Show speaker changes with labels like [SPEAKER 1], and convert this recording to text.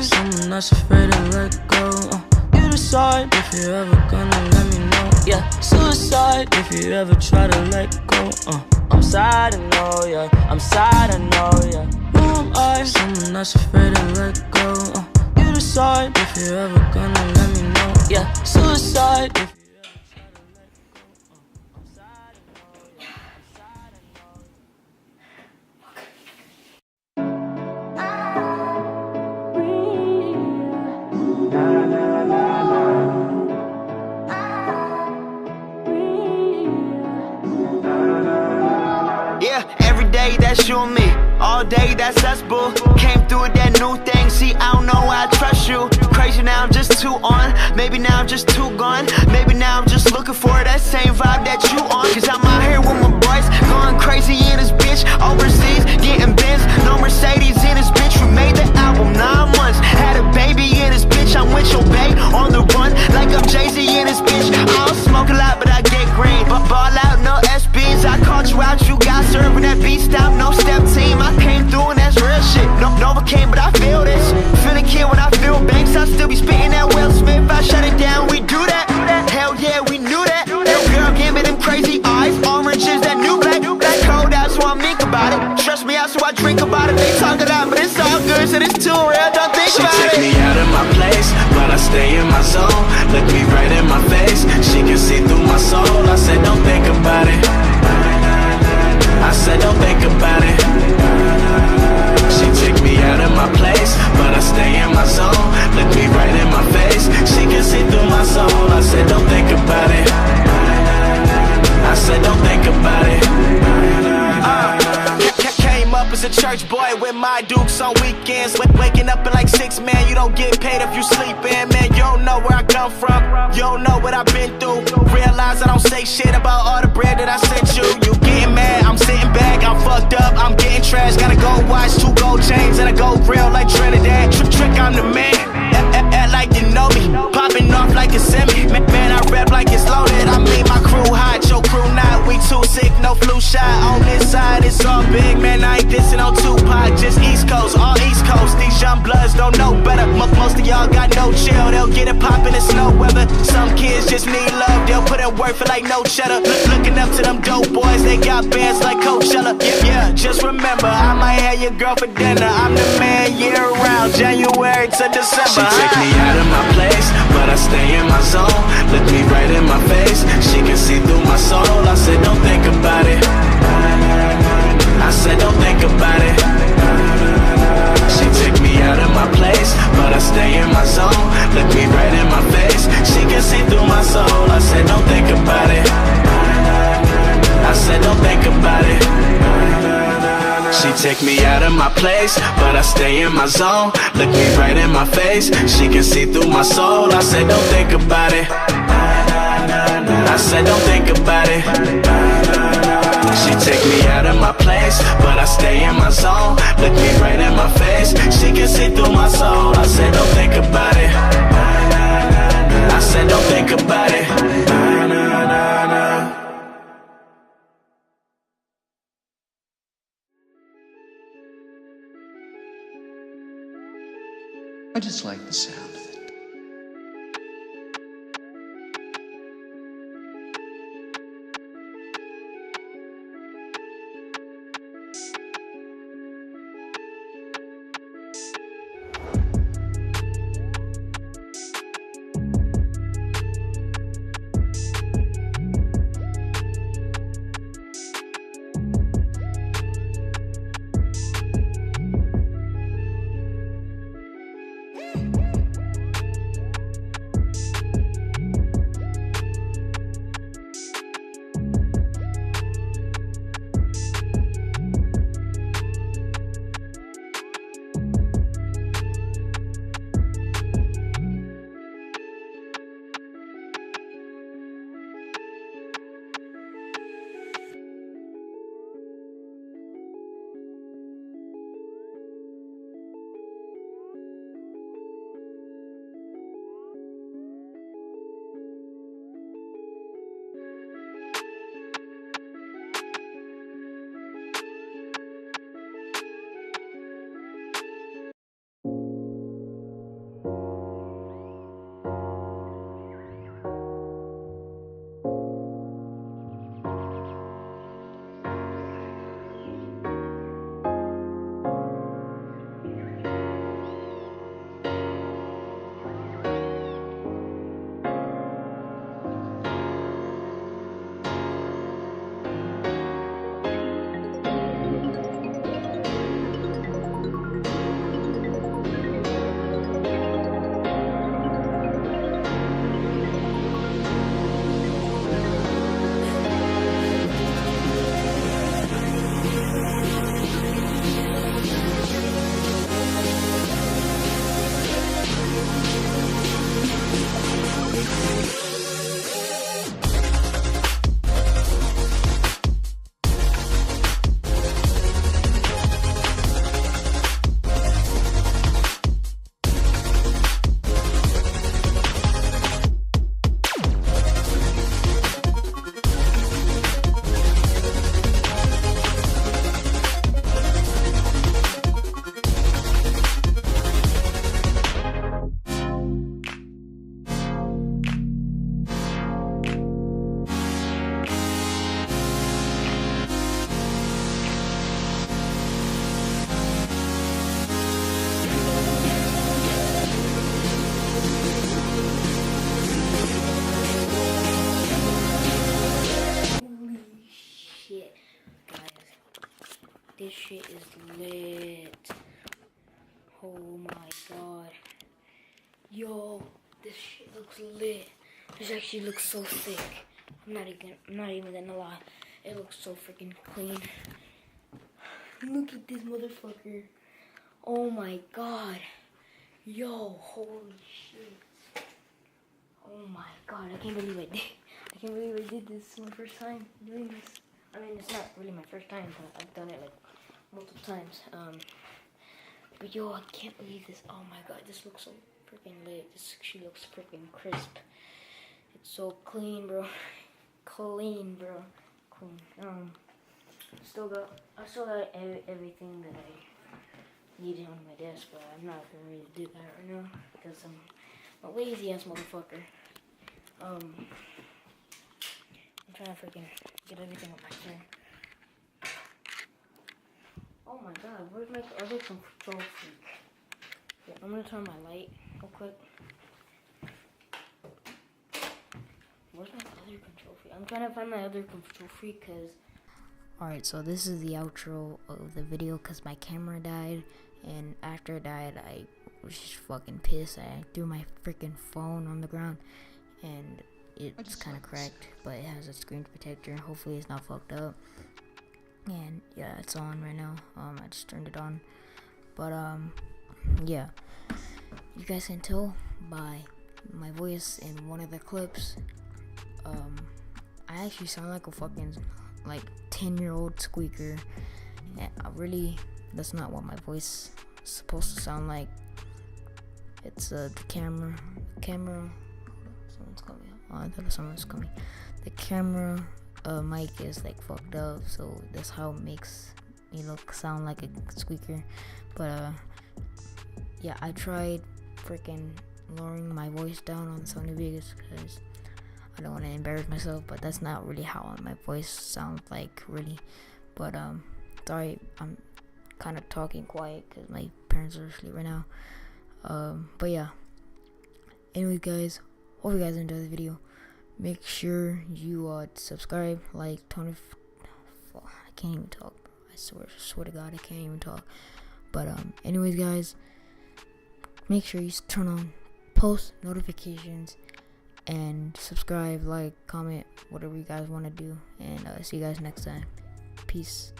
[SPEAKER 1] someone that's afraid to let go. You decide if you're ever gonna let me know. Yeah, suicide if you ever try to let go. I'm sad, I know, yeah. I'm sad, I know, yeah. Who am I? Someone that's afraid to let go. You decide if you're ever gonna let me know. Yeah, suicide if
[SPEAKER 2] that's you and me. All day, that's us, boo. Came through with that new thing. See, I don't know why I trust you. Crazy now, I'm just too on. Maybe now I'm just too gone. Maybe now I'm just looking for that same vibe that you on. Cause I'm out here with my boys, going crazy in this bitch. Overseas, getting Benz, no Mercedes in this bitch. We made the album 9 months. Had a baby in this bitch. I'm with your babe on the run, like I'm Jay-Z in this bitch. I don't smoke a lot, but I get green. But ball out, no SBs. I called you out, you got serving that beat stop, no step team. I came through and that's real shit. No, Novocaine, but I feel this. Feel the kid when I feel banks. I still be spitting that Will Smith. I shut it down, we do that. Hell yeah, we knew that. Yo, girl, give me them crazy eyes. Orange is that new black. Black cold out, so I think about it. Trust me out, so I drink about it. They talk it out, but it's all good, so it's too real. Don't think about it.
[SPEAKER 3] She take me out of my place, but I stay in my zone. Look me right in my face. She can see through my soul. I said, don't think about it. I said, don't think about it. She took me out of my place, but I stay in my zone. Look me right in my face. She can see through my soul. I said, don't think about it. I said, don't think about it.
[SPEAKER 2] Came up as a church boy with my dukes on weekends. Waking up at like 6, man, you don't get paid if you sleepin'. Man, you don't know where I come from. You don't know what I've been through. Realize I don't say shit about all the bread that I sent you. You getting mad, I'm sitting back, I'm fucked up, I'm getting trashed. Gotta go watch 2 gold chains and a gold grill like Trinidad. Trick, I'm the man. Act like you know me. Popping off like a semi. Man, I rap like it's loaded. I mean, my crew hot, your crew not. We too sick, no flu shot. On this side, it's all big. Man, I ain't dissing on Tupac. Just East Coast, all East Coast. These young bloods don't know better. Most of y'all got no chill. They'll get it poppin' in snow weather. Some kids just need love. They'll put in work for like no cheddar. Looking up to them dope boys. They got bands like Coachella. Yeah, just remember, I might have your girl for dinner. I'm the man year round, January to December.
[SPEAKER 3] She take me out of my place, but I stay in my zone. Look me right in my face. She can see through my soul. I said, don't think about it. I said, don't think about it. She took me out of my place, but I stay in my zone. Look me right in my face. She can see through my soul. I said, don't think about it. I said, don't think about it. She take me out of my place, but I stay in my zone. Look me right in my face. She can see through my soul. I said, don't think about it. I said, don't think about it. She take me out of my place, but I stay in my zone. Look me right in my face. She can see through my soul. I said, don't think about it. I said, don't think about it.
[SPEAKER 4] I just like the sound of it.
[SPEAKER 5] this shit is lit. Oh my god. Yo, this shit looks lit. This actually looks so sick. I'm not even gonna lie. It looks so freaking clean. Look at this motherfucker. Oh my god. Yo, holy shit. Oh my god, I can't believe I did. I can't believe I did this. It's my first time doing this. I mean, it's not really my first time, but I've done it like multiple times. But yo, I can't believe this. Oh my god, this looks so freaking lit. This actually looks freaking crisp. It's so clean, bro. Clean, bro. Clean. I still got everything that I needed on my desk, but I'm not gonna really do that right now because I'm a lazy ass motherfucker. I'm trying to freaking get everything on my phone. Oh my god, where's my other control freak? Yeah, I'm gonna turn my light real quick. Where's my other control freak? I'm trying to find my other control freak because... Alright, so this is the outro of the video because my camera died. And after it died, I was just fucking pissed. I threw my freaking phone on the ground. And it's kind of cracked, but it has a screen protector. Hopefully it's not fucked up. And yeah, it's on right now. I just turned it on. But yeah, you guys can tell by my voice in one of the clips. I actually sound like a fucking 10-year-old squeaker, and that's not what my voice is supposed to sound like. It's the camera. Someone's coming. Oh, I thought someone was coming. The camera mic is fucked up, so that's how it makes me sound like a squeaker. But yeah, I tried freaking lowering my voice down on Sony Vegas because I don't want to embarrass myself, but that's not really how my voice sounds like, really. But sorry, I'm kind of talking quiet because my parents are asleep right now. But yeah, anyway guys, hope you guys enjoyed the video. Make sure you subscribe, like, I can't even talk, bro. I swear to god I can't even talk. But anyways guys, make sure you turn on post notifications and subscribe, like, comment, whatever you guys want to do. And see you guys next time. Peace.